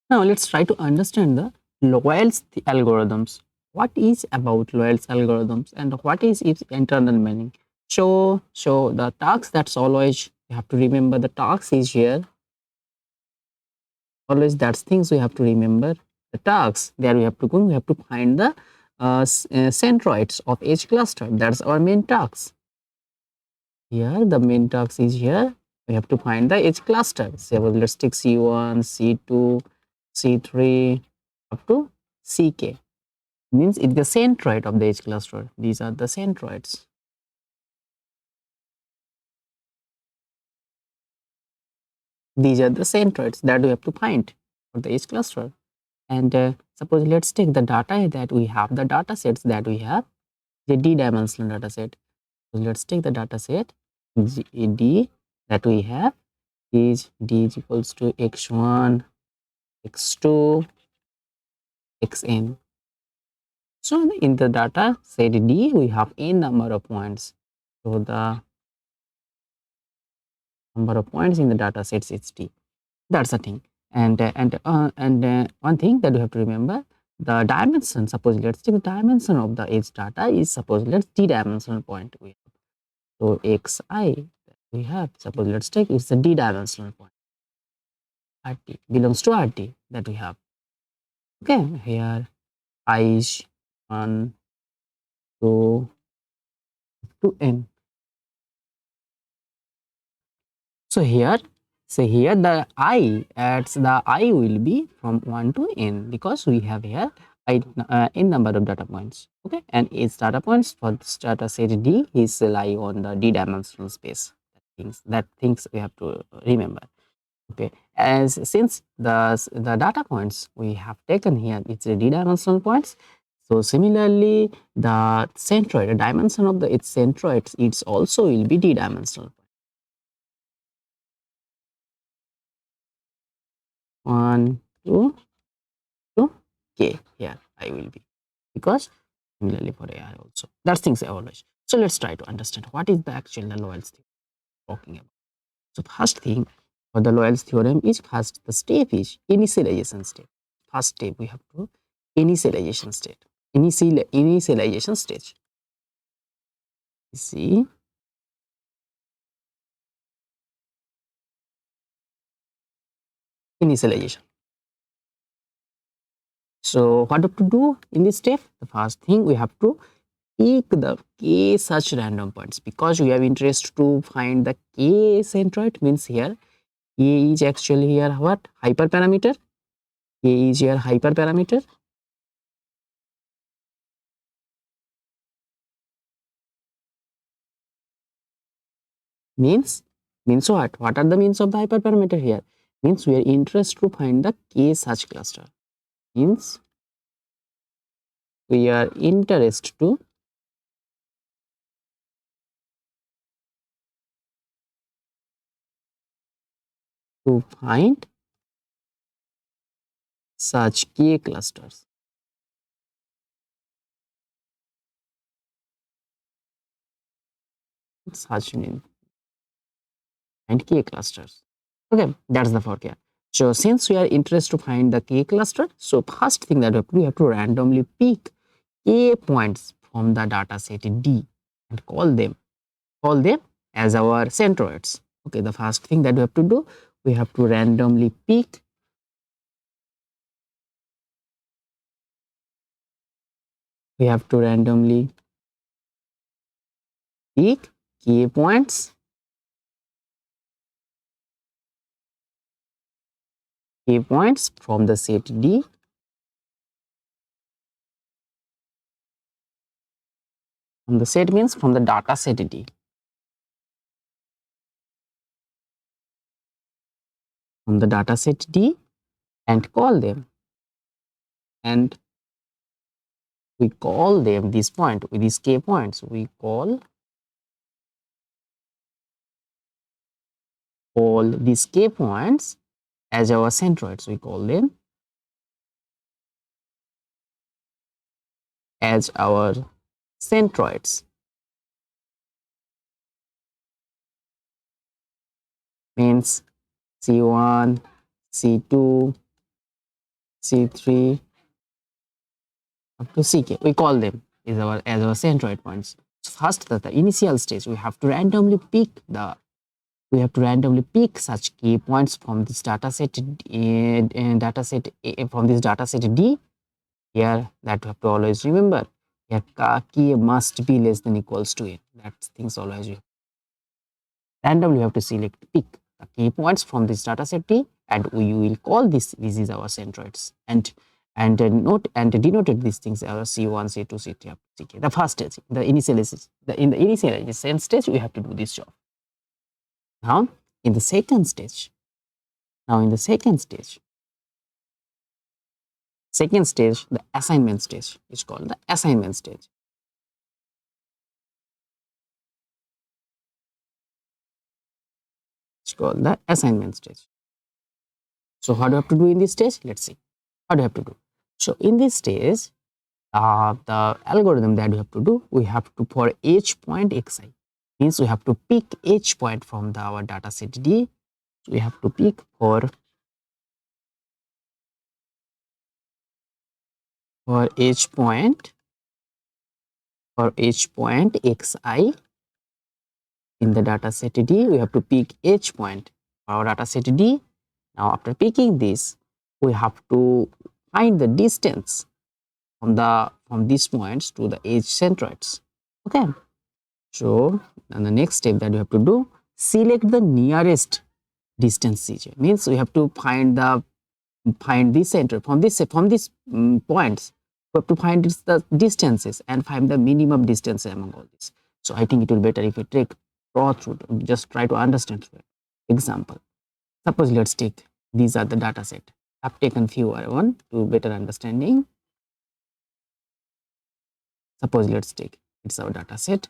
Now let's try to understand the Lloyd's algorithms. What is about Lloyd's algorithms and what is its internal meaning? So the task, that's always you have to remember the task is here. Always that's things we have to remember. The tasks there we have to go. We have to find the centroids of each cluster. That's our main task. Here the main task is here. We have to find the each cluster. So let's take C1, C2, C3 up to CK. Means it's the centroid of the edge cluster. These are the centroids. These are the centroids that we have to find for the edge cluster. And suppose let's take the data that we have, the data sets that we have, the d-dimensional data set. So let's take the data set D that we have is d is equals to x1, x2, xn. So in the data set D, we have n number of points. So the number of points in the data sets is d. That's the thing. And one thing that you have to remember, the dimension. Suppose let's take the dimension of the edge data is, suppose let's d-dimensional point we have. So xi we have, suppose let's take it's the d-dimensional point. RT belongs to RT that we have. Okay, here I is 1, 2 to n. So here, the I adds the I will be from 1 to n because we have here n number of data points. Okay, and its data points for this data set D is lie on the d-dimensional space. That things we have to remember. Okay, as since the data points we have taken here, it's a d-dimensional points. So similarly, the centroid, the dimension of its centroids, it's also will be d-dimensional. 1, 2, 2, k. Here I will be, because similarly for AI also. That's things I always. So let's try to understand what is the actual the Lloyd's theorem talking about. So first thing for the Lloyd's theorem is, first the step is initialization step. First step we have to initialization state. Initialization stage. See, initialization. So what have to do in this step? The first thing we have to pick the k such random points, because we have interest to find the k centroid. Means here k is actually here what? Hyperparameter. K is here hyperparameter. Means what? What are the means of the hyperparameter here? Means we are interested to find the k such cluster. Means we are interested to find such k clusters. Such mean and k clusters. Okay, that's the forecast. So since we are interested to find the k cluster, so first thing that we have to randomly pick k points from the data set D and call them as our centroids. Okay, the first thing that we have to do, we have to randomly pick k points from the set D from the set means from the data set D. From the data set D and call them, and we call them this point with these k points, we call these k points as our centroids. We call them as our centroids. Means C1, C2, C3 up to Ck. We call them as our centroid points. So first, the initial stage, we have to randomly pick such key points from this dataset from this dataset D. Here, that we have to always remember. Here, key must be less than equals to n. That things always you randomly have to pick the key points from this dataset T, and we will call this is our centroids, and note and denoted these things as C1, C2, C3 up to Ck. The first stage, in the initialization stage, we have to do this job. Now in the second stage, the assignment stage is called the assignment stage. It's called the assignment stage. So how do you have to do in this stage? Let's see. How do you have to do? So in this stage, the algorithm that we have to do, we have to, for each point xi, means we have to pick each point from our data set D. So we have to pick for each point xi in the data set D, we have to pick each point for our data set D. Now after picking this, we have to find the distance from these points to the edge centroids. Okay, so and the next step that we have to do, select the nearest distance Cj, means we have to find this center from these points. We have to find the distances and find the minimum distance among all these. So I think it will be better if we take draw through, just try to understand through it. Example, suppose let's take these are the data set. I've taken few one to better understanding. Suppose let's take it's our data set,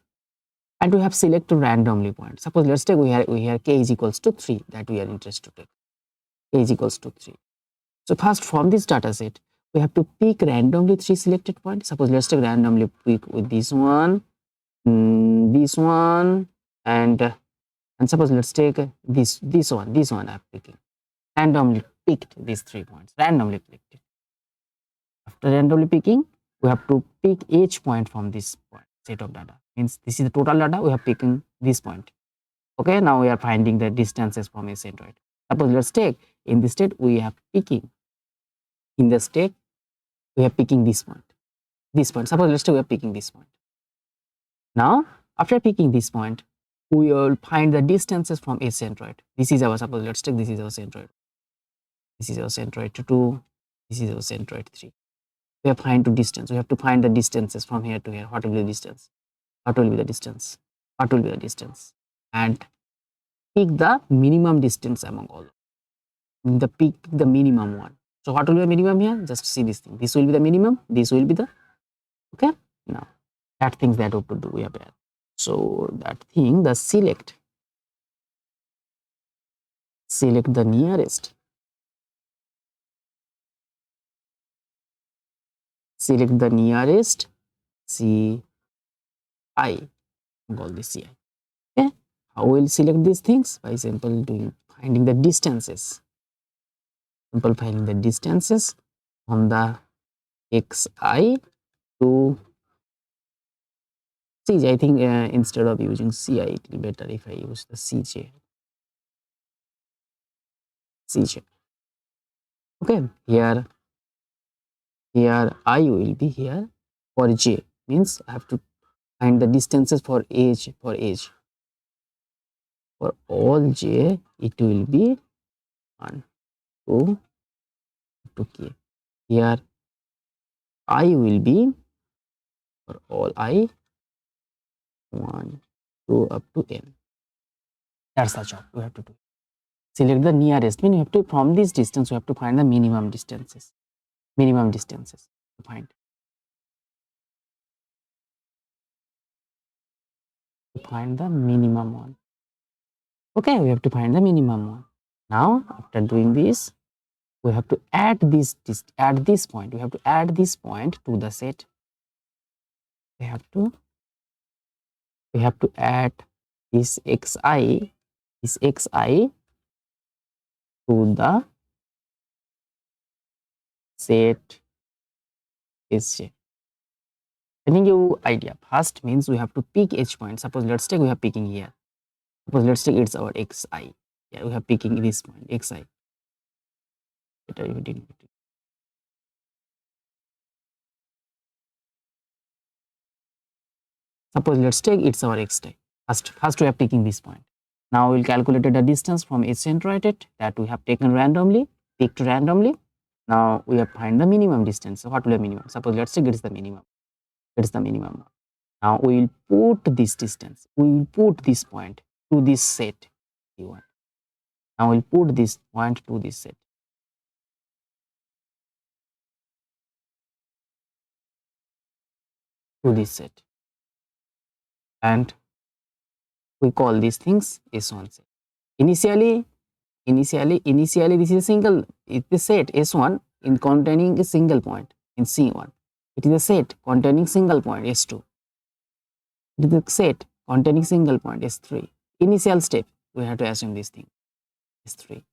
and we have selected randomly point. Suppose let's take we have k is equals to 3 that we are interested to take. K is equals to 3. So first from this data set, we have to pick randomly 3 selected points. Suppose let's take randomly pick with this one, and suppose let's take this one I'm picking. Randomly picked these 3 points. Randomly picked it. After randomly picking, we have to pick each point from this point set of data. Means this is the total data. We have picking this point. Okay, now we are finding the distances from a centroid. Suppose let's take in this state we have picking. In the state we are picking this point. This point. Suppose let's take we are picking this point. Now after picking this point, we will find the distances from a centroid. This is our, suppose let's take this is our centroid. This is our centroid 2. This is our centroid 3. We have find to distance. We have to find the distances from here to here. What will be the distance? What will be the distance? What will be the distance? And pick the minimum distance among all. Pick the minimum one. So what will be the minimum here? Just see this thing. This will be the minimum. This will be the, okay. Now that things that we have to do we have here. So that thing, the select the nearest. Select the nearest Ci. Call this Ci. Okay. How will select these things? By simple finding the distances. Simple finding the distances from the xi to Cj. I think instead of using Ci, it will be better if I use the Cj. Okay, here I will be here for j, means I have to find the distances for age. For all j, it will be 1, 2 to k. Here I will be for all I 1, 2 up to n. That's the job we have to do. Select the nearest, means you have to, from this distance you have to find the minimum distances. To find. To find the minimum one. Okay, we have to find the minimum one. Now after doing this, we have to add this point. We have to add this point to the set. We have to add this xi to the set Sj. Getting you idea. First means we have to pick each point. Suppose let's take we are picking here. Suppose let's take it's our xi. Yeah, we are picking this point xi. Suppose let's take it's our xi. First we are picking this point. Now we'll calculate the distance from its centroid that we have taken randomly, picked randomly. Now we have find the minimum distance. So what will be minimum? Suppose let's take it's the minimum. It's the minimum. Now we will put this distance. We will put this point to this set E1. Now we'll put this point to this set. To this set. And we call these things S1 set. Initially this is a single, it's a set S1 in containing a single point in C1. It is a set containing single point S2. It is a set containing single point S3. Initial step, we have to assume this thing S3.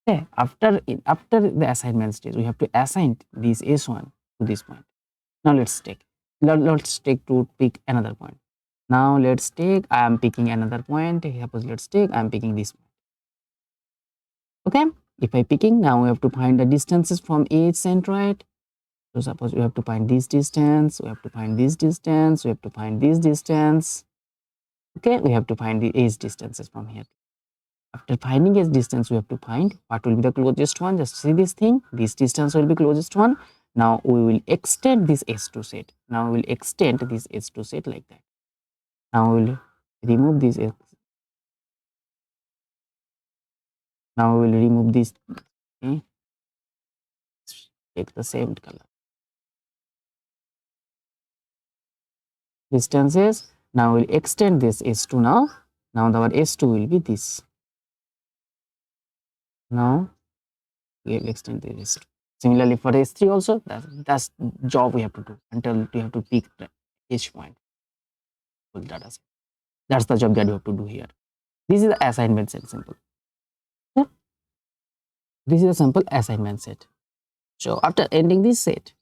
Okay. After the assignment stage, we have to assign this S1 to this point. Now let's take to pick another point. Now let's take, I am picking another point. Suppose let's take, I am picking this point. Okay, if I picking, now we have to find the distances from each centroid. So suppose we have to find this distance, we have to find this distance, we have to find this distance. Okay, we have to find the edge distances from here. After finding edge distance, we have to find what will be the closest one. Just see this thing, this distance will be closest one. Now we will extend this S2 set. Now we will extend this S2 set like that. Now we will remove this. Now we will remove this. Okay. Take the same color. Distances. Now we'll extend this S2 now. Now our S2 will be this. Now we will extend this S2. Similarly for S3 also, that's job we have to do until we have to pick each point. Full data set. That's the job that you have to do here. This is the assignment set simple. Yeah. This is a simple assignment set. So after ending this set,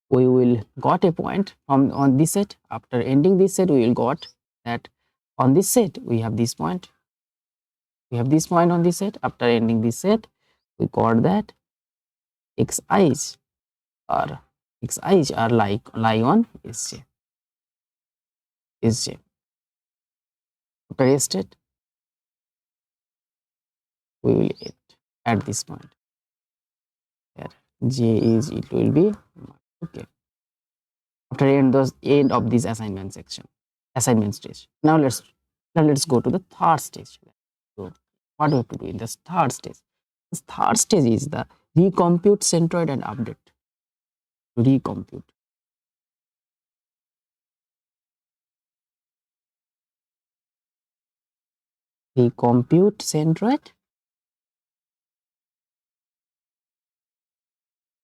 we will got a point from on this set. After ending this set, we will got that on this set we have this point. We have this point on this set. After ending this set, we got that xi's are lie on Sj. After state, we will at this point. Here J is it will be okay. After end of this assignment stage. Now let's go to the third stage. So what we have to do in this third stage? This third stage is the recompute centroid and update. Recompute centroid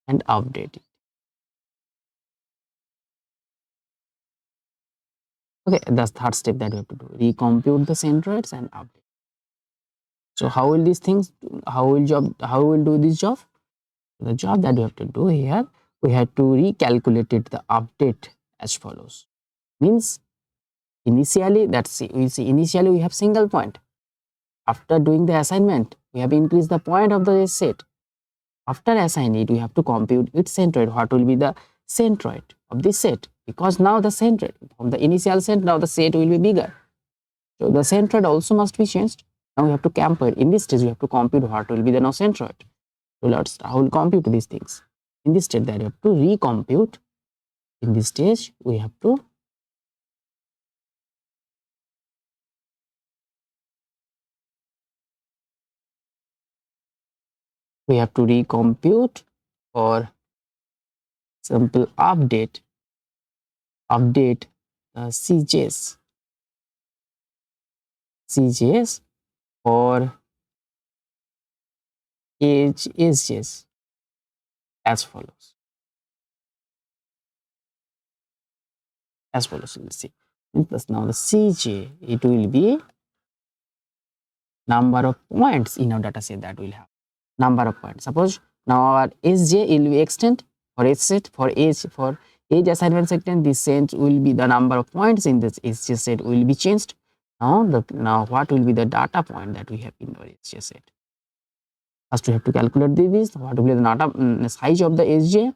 and update it. Okay, that's third step that we have to do. Recompute the centroids and update. So how will these things? How will do this job? The job that we have to do here, we have to recalculate it, the update as follows. Means initially, initially we have single point. After doing the assignment, we have increased the point of the set. After assigning it, we have to compute its centroid. What will be the centroid of this set? Because now the centroid from the initial set, now the set will be bigger. So the centroid also must be changed. Now we have to compute. In this stage, we have to compute what will be the now centroid. So how will compute these things? In this stage, that you have to recompute. In this stage, we have to recompute or simple update CJs or edges as follows. Let's see. Now the CJ, it will be number of points in our data set that will have. Number of points. Suppose Now our Sj will be extent for H set for age assignment section. This set will be the number of points in this Sj set will be changed. Now what will be the data point that we have in our Sj set? First we have to calculate this. What will be the data size of the Sj?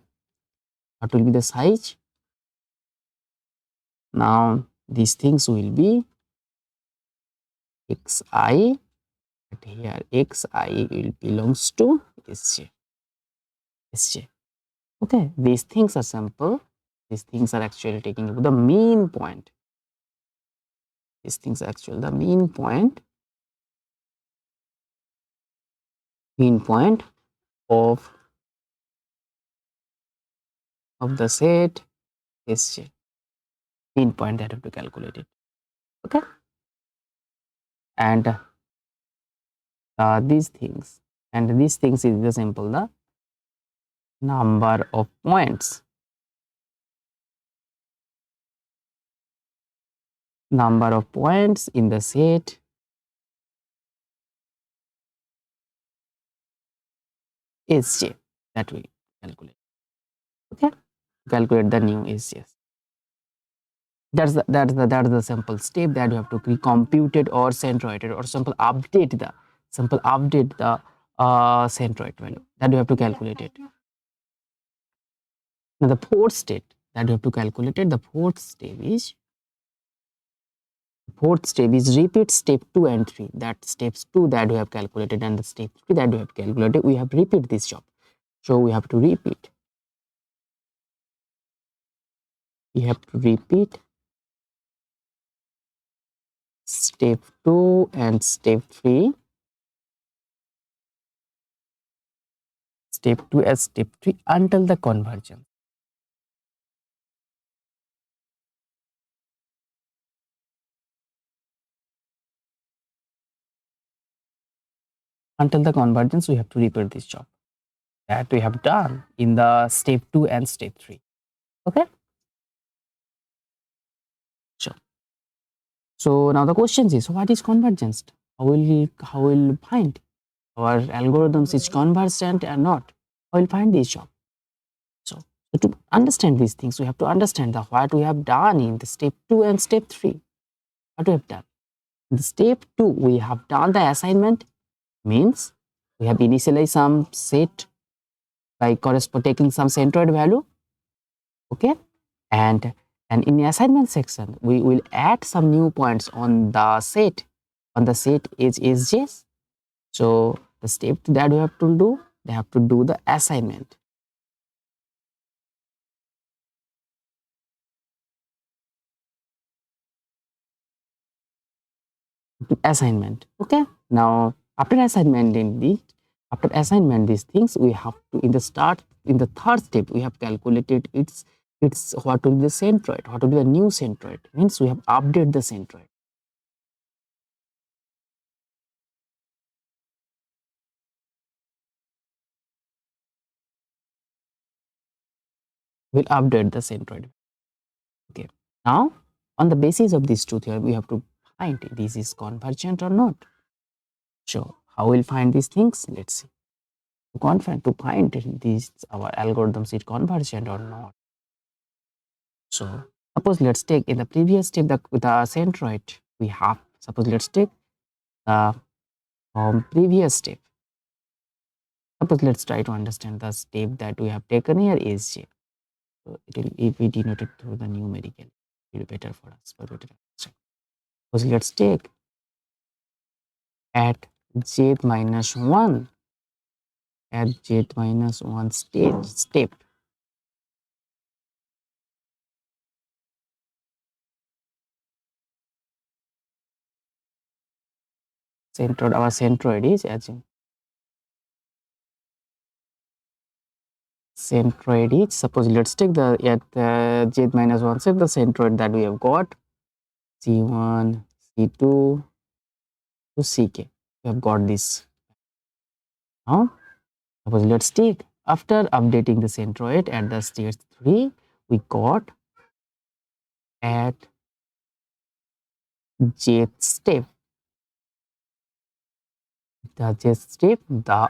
What will be the size? Now these things will be xi. But here xi will belongs to Sj. Okay, these things are simple. These things are actually taking the mean point. These things are actually the mean point of the set Sj. Mean point that have to calculate it. Okay, and these things is the simple the number of points in the set Sj that we calculate. Okay, calculate the new Sj. That's the simple step that you have to be computed or centroided or simple update the centroid value that you have to calculate it. Now the fourth step that you have to calculate it. The fourth step is repeat step 2 and 3. That steps 2 that we have calculated and the step 3 that we have calculated, we have repeat this job. So we have to repeat. Step 2 and step 3. Step 2 and step 3 until the convergence. Until the convergence, we have to repeat this job that we have done in the step 2 and step 3. Okay. Sure. So now the question is, what is convergence? How will find our algorithms is convergent or not? How will find this job? So to understand these things, we have to understand the what we have done in the step 2 and step 3. What we have done in the step 2, we have done the assignment. Means we have initialized some set by taking some centroid value. Okay, and in the assignment section we will add some new points on the set is Sj's. So the step that we have to do, they have to do the assignment. Okay, now after assignment these things we have to in the third step we have calculated it's what will be the centroid, what will be the new centroid. Means we have updated the centroid. We'll update the centroid. Okay, now on the basis of this two theorem we have to find this is convergent or not. So how we'll find these things? Let's see. To find these our algorithms is convergent or not. So suppose let's take in the previous step with the centroid we have. Suppose let's take the previous step. Suppose let's try to understand the step that we have taken here is J. So it will, if we denote it through the numerical, it will be better for us. Suppose let's take at j minus 1 step our centroid is assume centroid is, suppose let's take the at j minus 1 step the centroid that we have got c1 c2 to ck. We have got this. Now suppose let's take after updating the centroid at the stage 3 we got at jth step the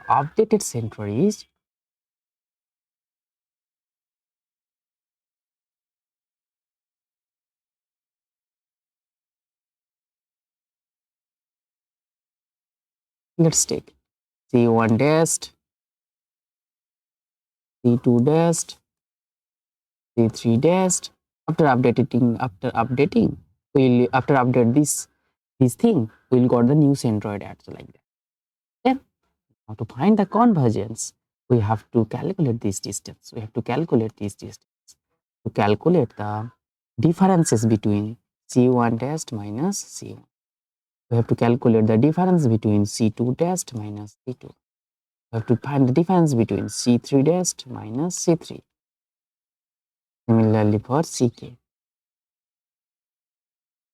updated centroid is Let's take C1 dash, C2 dash, C3 dash. After updating, we'll after update this thing, we'll got the new centroid also like that. Then now to find the convergence, we have to calculate this distance. We have to calculate this distance to calculate the differences between C1 dash minus C1. We have to calculate the difference between C2 dash minus C2. We have to find the difference between C3 dash minus C3. Similarly for CK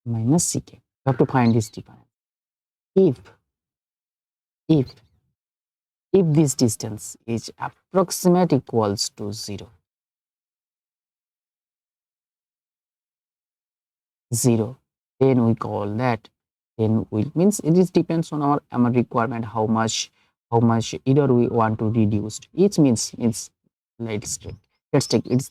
minus CK. We have to find this difference. If if if this distance is approximate equals to 0, 0, then we call that, then we means it is depends on our requirement, how much either we want to reduce. It means let's take its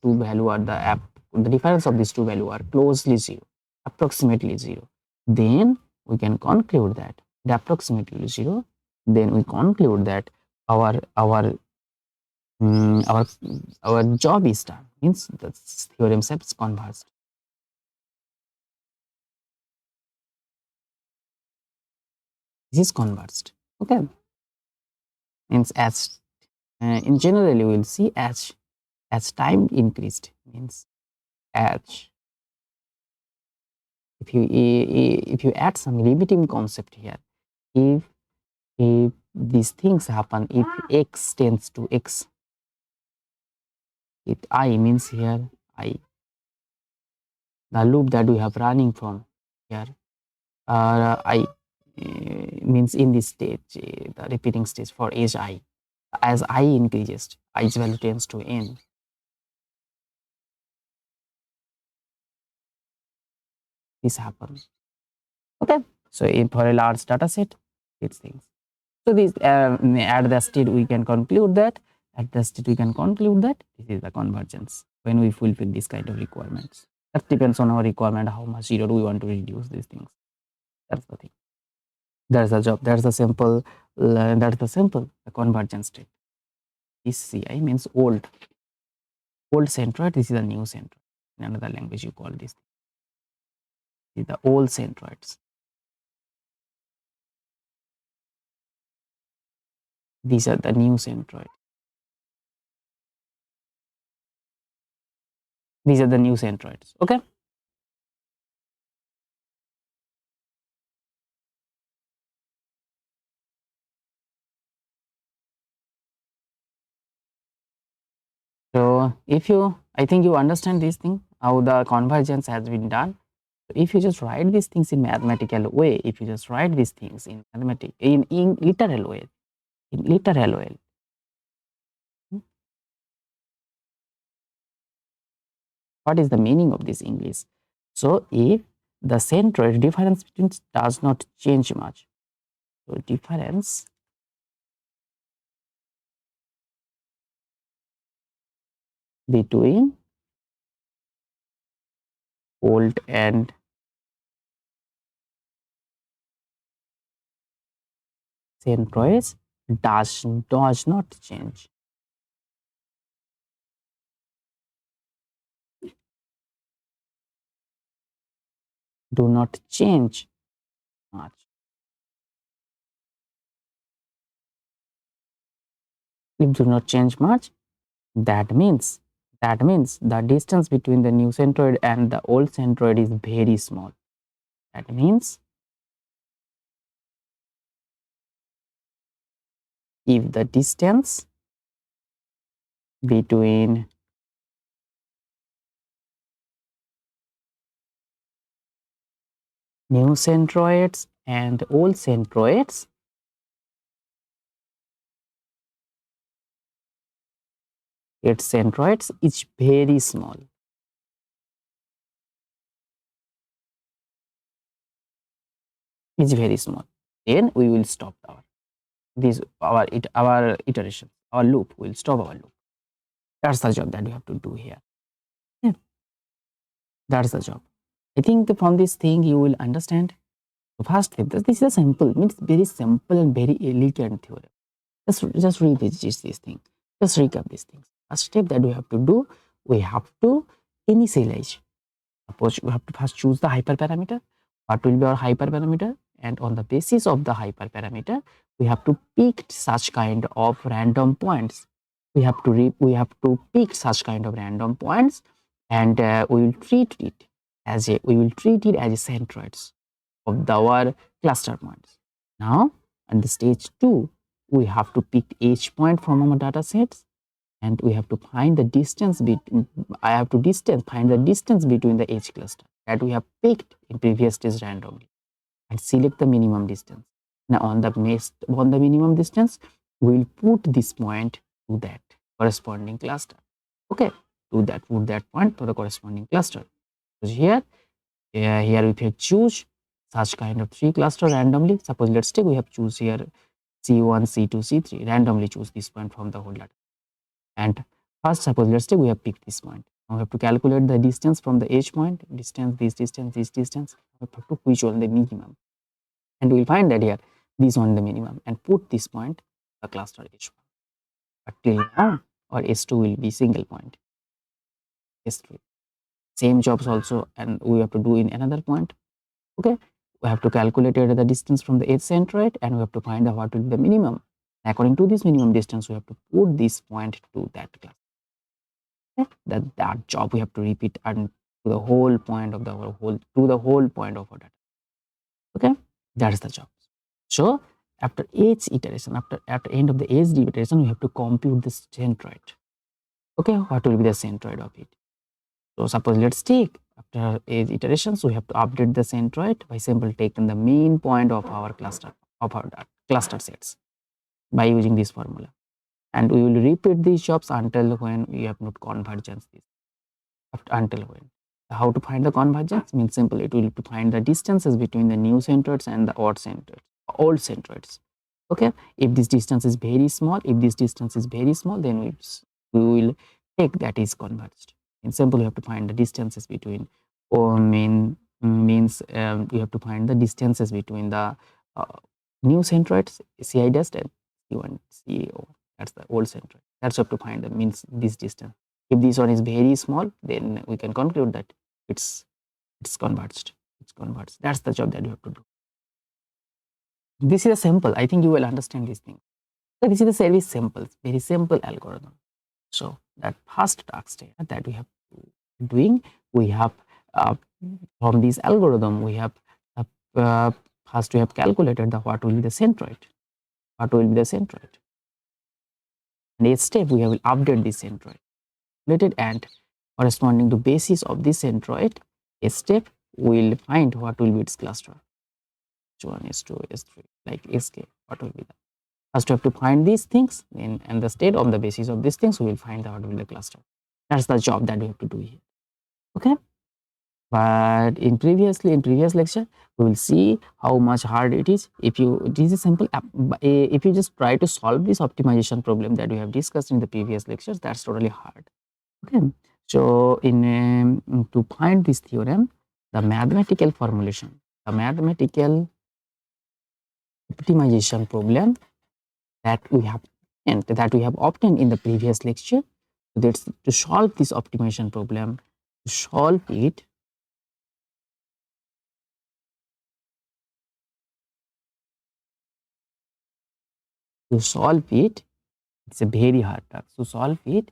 two value are the difference of these two value are closely 0, approximately 0. Then we can conclude that the approximately 0, then we conclude that our our our our job is done, means the theorem says converged. This is converged. Okay, means as in generally we'll see as time increased, means as if you add some limiting concept here, if these things happen, if x tends to x, it I means here I, the loop that we have running from here, I means in this stage, the repeating stage for age I, as I increases, i's value tends to n. This happens. Okay, so for a large data set, these things. So this at the state we can conclude that this is the convergence when we fulfill this kind of requirements. That depends on our requirement, how much error we want to reduce these things. That's the thing. That's the job. That's the simple. The convergence state. This CI means old centroid. This is a new centroid. In another language, you call this. These are the old centroids. These are the new centroids. These are the new centroids. Okay. So I think you understand this thing, how the convergence has been done. If you just write these things in mathematical way, if you just write these things in literal way, hmm, what is the meaning of this English? So if the centroid difference between does not change much, so difference between old and centroids does not change. Do not change much. If do not change much, that means the distance between the new centroid and the old centroid is very small. That means if the distance between new centroids and old centroids its centroids is very small. It's very small. Then we will stop our iteration, our loop. We'll stop our loop. That's the job that we have to do here. Yeah, that's the job. I think from this thing you will understand. So first step, this is a simple, means very simple and very elegant theorem. Just revisit these things. Just recap these things. First step that we have to do, we have to initialize. Suppose we have to first choose the hyperparameter. What will be our hyperparameter? And on the basis of the hyperparameter, we have to pick such kind of random points. We have to pick such kind of random points, and we will treat it as a centroids of our cluster points. Now, at the stage 2, we have to pick each point from our data sets, and we have to find the distance between. I have to find the distance between the edge cluster that we have picked in previous stage randomly, and select the minimum distance. Now on the minimum distance, we will put this point to that corresponding cluster. Okay, put that point to the corresponding cluster. So here we can choose such kind of 3 cluster randomly. Suppose let's take we have choose here C1, C2, C3, randomly choose this point from the whole data. And first, suppose let's say we have picked this point. Now we have to calculate the distance from the edge point, this distance. We have to which one the minimum, and we will find that here this one the minimum, and put this point the cluster H1. But till now, our S2 will be single point. S3 same jobs also, and we have to do in another point. Okay, we have to calculate the distance from the edge centroid, and we have to find out what will be the minimum. According to this minimum distance, we have to put this point to that cluster. That job we have to repeat and to the whole point of our data. Okay, that is the job. So after each iteration, after end of the each iteration, we have to compute the centroid. Okay, what will be the centroid of it? So suppose let's take after each iterations, we have to update the centroid by simply taking the mean point of our cluster sets by using this formula, and we will repeat these jobs until when we have not convergence this. Until when. How to find the convergence? Means simple. It will to find the distances between the new centroids and the old centroids. Okay. If this distance is very small, then we will take that is converged. In simple, we have to find the distances between means we have to find the distances between the new centroids Ci dash and C1 CO. That's the old centroid. That's have to find the means this distance. If this one is very small, then we can conclude that it's converged. That's the job that you have to do. This is a simple. I think you will understand this thing. So this is a very simple algorithm. So that first task that we have doing, we have from this algorithm we have first we have calculated the what will be the centroid. And each step we will update this centroid. And corresponding to basis of this centroid, a step we will find what will be its cluster. S1, S2, S3, like SK, what will be that? First we have to find these things, and the state on the basis of these things we will find out what will be the cluster. That's the job that we have to do here. Okay. But in previous lecture, we will see how much hard it is. It is a simple app. If you just try to solve this optimization problem that we have discussed in the previous lectures, that's totally hard. Okay, so in to find this theorem, the mathematical formulation, the mathematical optimization problem that we have obtained in the previous lecture. So that's to solve this optimization problem. To solve it, it's a very hard task. To solve it,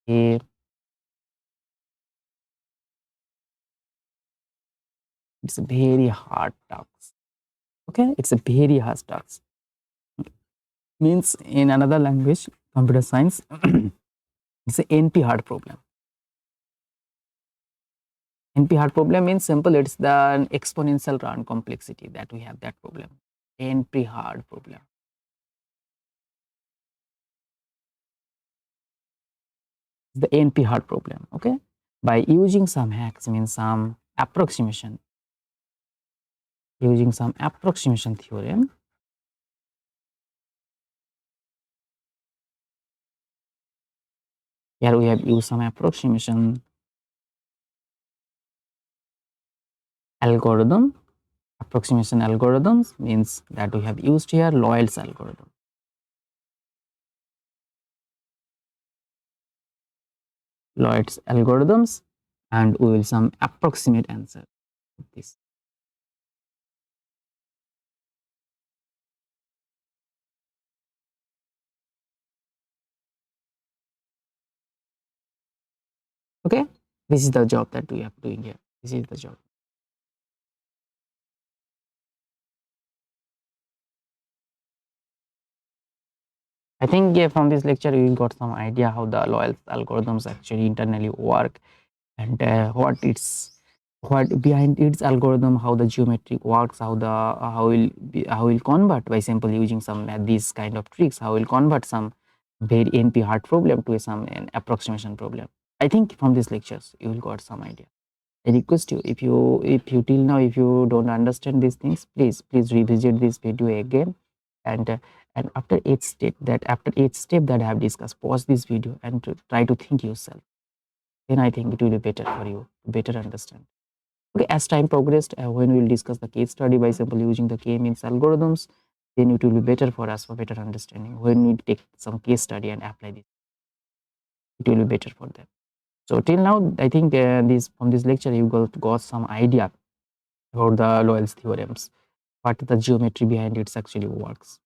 it's a very hard task. Okay, it's a very hard task. Means in another language, computer science, it's an NP hard problem. NP hard problem means simple. It's the exponential round complexity that we have that problem. NP hard problem. The NP hard problem. Okay, by using some hacks, means some approximation. Using some approximation theorem, here we have used some approximation algorithm approximation algorithms means that we have used here Lloyd's algorithm. Lloyd's algorithms, and we will some approximate answer of this. Okay, this is the job that we are doing here. This is the job. I think from this lecture you got some idea how the Lloyd's algorithms actually internally work, and what behind its algorithm, how the geometry works, how the how will convert by simply using some these kind of tricks, how will convert some very NP hard problem to some an approximation problem. I think from these lectures you will got some idea. I request you, if you till now if you don't understand these things, please revisit this video again, and after each step that I have discussed, pause this video and try to think yourself. Then I think it will be better for you to better understand. Okay, as time progressed, when we will discuss the case study by simply using the k-means algorithms, then it will be better for us for better understanding. When we take some case study and apply this, it will be better for them. So till now, I think this from this lecture you got some idea about the Lloyd's theorems, what the geometry behind it actually works.